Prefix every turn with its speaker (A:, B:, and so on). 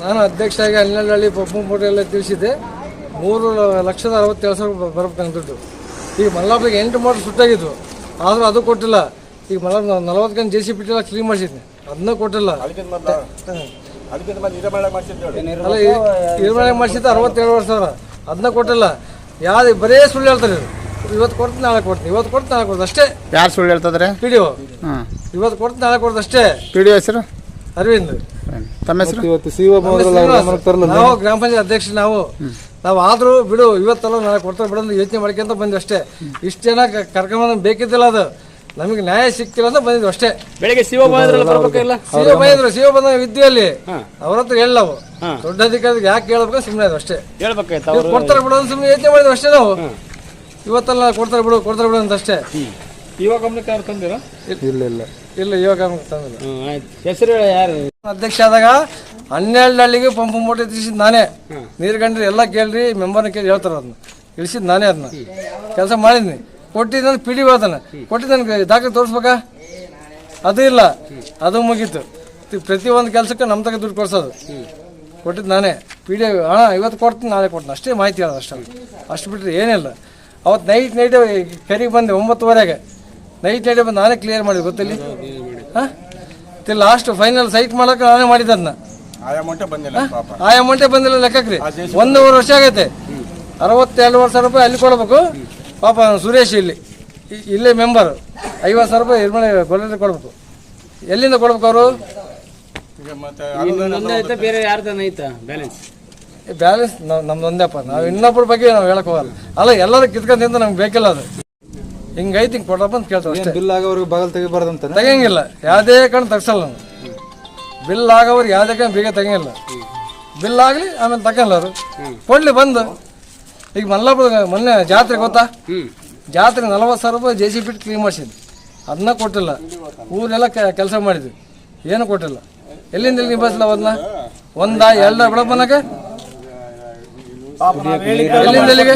A: ನಾನು ಅಧ್ಯಕ್ಷರಾಗಿ 12 ಪಂಪುಮೋಟೆಲ್ಲ ತಿಳಿಸಿದ್ದೆ. 3,60,70,000 ಬರ್ಬೇಕಂತ ದುಡ್ಡು. ಈಗ ಮಲ್ಲಾಪುರಿಗೆ 8 ಮೋಟರ್ ಸುಟ್ಟಾಗಿದ್ವು, ಆದರೂ ಅದು ಕೊಟ್ಟಿಲ್ಲ. ಈಗ ಮಲ್ಲಾಪ 40 ಗಂಟೆ JCB ಬಿಟ್ಟಿಲ್ಲ, ಕ್ಲೀನ್ ಮಾಡಿಸಿದ್ನಿ, ಅದನ್ನ ಕೊಟ್ಟಿಲ್ಲ. ಅಲ್ಲ, ನಿರ್ಮಾಣ ಮಾಡಿಸಿದ್ದು 67,000, ಅದನ್ನ ಕೊಟ್ಟಿಲ್ಲ. ಯಾವ್ದು ಬರೇ ಸುಳ್ಳು ಹೇಳ್ತಾರೆ. ಇವತ್ತು ಕೊಡ್ತೀನಿ, ನಾಳೆ ಕೊಡ್ತೀನಿ, ಇವತ್ತು ಕೊಡ್ತೀನಿ, ನಾಳೆ ಕೊಡ್ತೀನಿ ಅಷ್ಟೇ.
B: ಯಾರು ಸುಳ್ಳು ಹೇಳ್ತಿದ್ರೆ?
A: PDO. ಇವತ್ತು ಕೊಡ್ತೀನಿ, ನಾಳೆ ಕೊಡ್ತೀನಿ ಅಷ್ಟೇ.
B: PDO ಹೆಸರು
A: ಅರವಿಂದ್.
B: ತಮ್ಮ ಹೆಸರು?
A: ನಾವು ಗ್ರಾಮ ಪಂಚಾಯತ್ ಅಧ್ಯಕ್ಷ. ನಾವು ಆದ್ರೂ ಬಿಡು, ಇವತ್ತಲ್ಲ ನಾಳೆ ಕೊಡ್ತಾರೆ ಬಿಡು ಅಂತ ಯೋಚನೆ ಮಾಡ್ಕೊಂತ ಬಂದ್ವಿ ಅಷ್ಟೇ. ಇಷ್ಟು ಜನ ಕರ್ಕೊಂಬಂದು ಬೇಕಿದ್ದಿಲ್ಲ, ಅದು ನಮಗೆ ನ್ಯಾಯ ಸಿಕ್ತಿಲ್ಲ ಅಂತ ಬಂದಿದ್ವಿ ಅಷ್ಟೇ.
C: ಬೆಳಿಗ್ಗೆ ಸಿಒ
A: ಬಂದ್ರು, ಸಿಒ ಬಂದ ವಿದ್ಯೆ ಅಲ್ಲಿ ಅವ್ರ ಹತ್ರ ಹೇಳಿ ನಾವು ದೊಡ್ಡ ಅಧಿಕಾರಿಗೆ ಯಾಕೆ ಹೇಳ್ಬೇಕು, ಸುಮ್ಮನೆ ಅದು ಅಷ್ಟೇ. ಕೊಡ್ತಾರೆ ಬಿಡು ಅಂತ ಸುಮ್ಮನೆ ಯೋಚನೆ ಮಾಡಿದ್ವಿ ಅಷ್ಟೇ. ನಾವು ಇವತ್ತಲ್ಲ ಕೊಡ್ತಾರೆ ಬಿಡು ಅಂತ ಅಷ್ಟೇ.
C: ಇವಾಗ ತಂದಿರ?
A: ಇಲ್ಲ, ಇವಾಗ ತಂದಿಲ್ಲ.
C: ಹೆಸರು ಯಾರು?
A: ಅಧ್ಯಕ್ಷ ಆದಾಗ 12 ಹಳ್ಳಿಗೆ ಪಂಪ್ ಮೋಟರ್ ತಿಳಿಸಿದ್ ನಾನೇ. ನೀರು ಗಂಡ್ರಿ ಎಲ್ಲ ಕೇಳ್ರಿ, ಮೆಂಬರ್ನ ಕೇಳಿ ಹೇಳ್ತಾರ, ಅದನ್ನ ಇಳಿಸಿದ್ ನಾನೇ. ಅದನ್ನ ಕೆಲಸ ಮಾಡಿದ್ನಿ, ಕೊಟ್ಟಿದ್ದ PDO ಅದನ್ನ ಕೊಟ್ಟಿದ್ದ. ನನಗೆ ದಾಖಲೆ ತೋರಿಸ್ಬೇಕಾ? ಅದು ಇಲ್ಲ, ಅದು ಮುಗೀತು. ಪ್ರತಿಯೊಂದು ಕೆಲಸಕ್ಕೆ ನಮ್ಮ ತಗ ದುಡ್ಡು ಕೊಡ್ಸೋದು ಕೊಟ್ಟಿದ್ದು ನಾನೇ. PDO ಹಣ ಇವತ್ತು ಕೊಡ್ತೀನಿ, ನಾಳೆ ಕೊಡ್ತೀನಿ ಅಷ್ಟೇ. ಮಾಹಿತಿ ಹೇಳೋದು ಅಷ್ಟು ಬಿಟ್ಟರೆ ಏನಿಲ್ಲ. ಅವತ್ತು ನೈಟ್ ಕರಿಗೆ ಬಂದೆ 9:30. ನೈಟ್ ಬಂದು ನಾನೇ ಕ್ಲಿಯರ್ ಮಾಡಿದೆ, ಗೊತ್ತಿಲ್ಲ. ಹಾಂ, ಲಾಸ್ಟ್ ಫೈನಲ್ ಸೈಟ್ ಮಾಡೋಕೆ ನಾನೇ ಮಾಡಿದ್ದೆ. ಅದನ್ನ ಆ ಅಮೌಂಟೇ ಬಂದಿಲ್ಲ ಲೆಕ್ಕಕ್ರಿ. 1.5 ವರ್ಷ ಆಗೈತೆ. 62,000 ರೂಪಾಯಿ ಅಲ್ಲಿ ಕೊಡ್ಬೇಕು. ಪಾಪ ಸುರೇಶ್ ಇಲ್ಲೇ ಮೆಂಬರ್ 50,000 ರೂಪಾಯಿ ಗೊಲ್ಲರಿಗೆ ಕೊಡ್ಬೇಕು. ಎಲ್ಲಿಂದ ಕೊಡ್ಬೇಕು ಅವರು?
C: ಬೇರೆ ಯಾರ್ದನ ಐತಾ
A: ಬ್ಯಾಲೆನ್ಸ್? ನಮ್ದು ಒಂದೇಪ್ಪ. ನಾವು ಇನ್ನೊಬ್ಬರ ಬಗ್ಗೆ ನಾವು ಹೇಳಕ್ ಹೋಗಲ್ಲ. ಅಲ್ಲ, ಎಲ್ಲರೂ ಕಿತ್ಕೊಂಡ್ ನಮ್ಗೆ ಬೇಕಿಲ್ಲ. ಅದು ಹಿಂಗೈತಿ, ಹಿಂಗೆ ಕೊಡಪ್ಪ ಅಂತ ಕೇಳ್ತಾವೆ ಅಷ್ಟೇ.
D: ಬಿಲ್ ಆಗೋರಿಗೆ ಬಾಗಲ್ ತೆಗಿಬಾರ್ದಂತ
A: ತೆಗಿಯಂಗಿಲ್ಲ. ಯಾವುದೇ ಕಣ್ಣು ತಗ್ಸಲ್ಲ ನಾವು. ಬಿಲ್ ಆಗೋರಿಗೆ ಯಾವುದೇ ಕಣ್ಣು ಬೇಗ ತೆಗಿಯಲ್ಲ. ಬಿಲ್ ಆಗಲಿ, ಆಮೇಲೆ ತಗೊಲ್ಲ. ಅವರು ಕೊಡ್ಲಿ ಬಂದು. ಈಗ ಮಲ್ಲಾಪುರ ಮೊನ್ನೆ ಜಾತ್ರೆ ಗೊತ್ತಾ? ಜಾತ್ರೆ 40,000 ರೂಪಾಯಿ JCB ಬಿಟ್ಟು ಕ್ಲೀನ್ ಮಾಡಿಸಿದ್ವಿ, ಅದನ್ನ ಕೊಟ್ಟಿಲ್ಲ. ಊರೆಲ್ಲ ಕೆಲಸ ಮಾಡಿದ್ವಿ, ಏನು ಕೊಟ್ಟಿಲ್ಲ. ಎಲ್ಲಿಂದ ನಿಭಾಯಿಸಲ್ಲ ಅದನ್ನ? 1-2 ಬಿಡಪ್ಪನಕ್ಕೆ ಎಲ್ಲಿಂದ ಎಲ್ಲಿಗೆ?